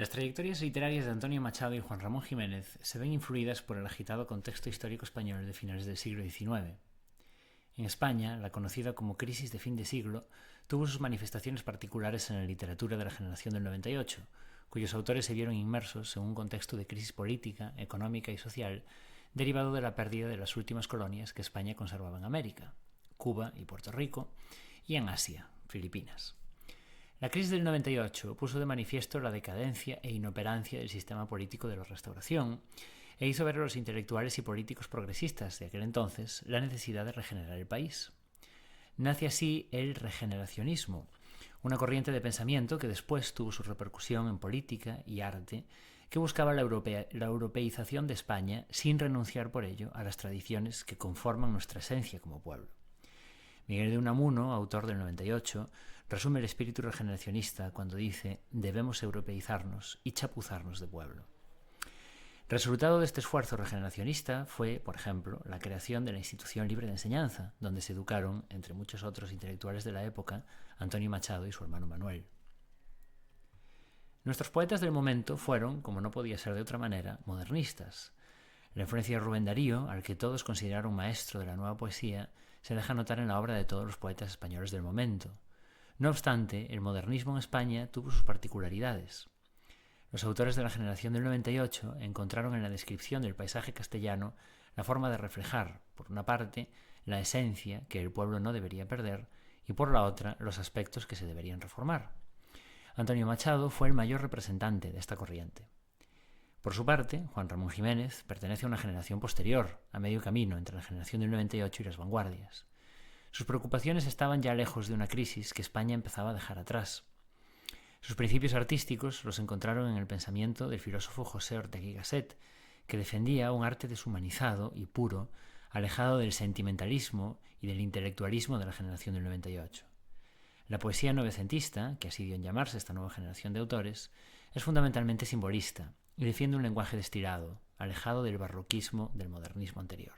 Las trayectorias literarias de Antonio Machado y Juan Ramón Jiménez se ven influidas por el agitado contexto histórico español de finales del siglo XIX. En España, la conocida como crisis de fin de siglo tuvo sus manifestaciones particulares en la literatura de la generación del 98, cuyos autores se vieron inmersos en un contexto de crisis política, económica y social derivado de la pérdida de las últimas colonias que España conservaba en América, Cuba y Puerto Rico, y en Asia, Filipinas. La crisis del 98 puso de manifiesto la decadencia e inoperancia del sistema político de la Restauración e hizo ver a los intelectuales y políticos progresistas de aquel entonces la necesidad de regenerar el país. Nace así el regeneracionismo, una corriente de pensamiento que después tuvo su repercusión en política y arte, que buscaba la europeización de España sin renunciar por ello a las tradiciones que conforman nuestra esencia como pueblo. Miguel de Unamuno, autor del 98, resume el espíritu regeneracionista cuando dice: debemos europeizarnos y chapuzarnos de pueblo. Resultado de este esfuerzo regeneracionista fue, por ejemplo, la creación de la Institución Libre de Enseñanza, donde se educaron, entre muchos otros intelectuales de la época, Antonio Machado y su hermano Manuel. Nuestros poetas del momento fueron, como no podía ser de otra manera, modernistas. La influencia de Rubén Darío, al que todos consideraron maestro de la nueva poesía, se deja notar en la obra de todos los poetas españoles del momento. No obstante, el modernismo en España tuvo sus particularidades. Los autores de la generación del 98 encontraron en la descripción del paisaje castellano la forma de reflejar, por una parte, la esencia que el pueblo no debería perder y por la otra, los aspectos que se deberían reformar. Antonio Machado fue el mayor representante de esta corriente. Por su parte, Juan Ramón Jiménez pertenece a una generación posterior, a medio camino entre la generación del 98 y las vanguardias. Sus preocupaciones estaban ya lejos de una crisis que España empezaba a dejar atrás. Sus principios artísticos los encontraron en el pensamiento del filósofo José Ortega y Gasset, que defendía un arte deshumanizado y puro, alejado del sentimentalismo y del intelectualismo de la generación del 98. La poesía novecentista, que así dio en llamarse esta nueva generación de autores, es fundamentalmente simbolista y defiende un lenguaje destilado, alejado del barroquismo del modernismo anterior.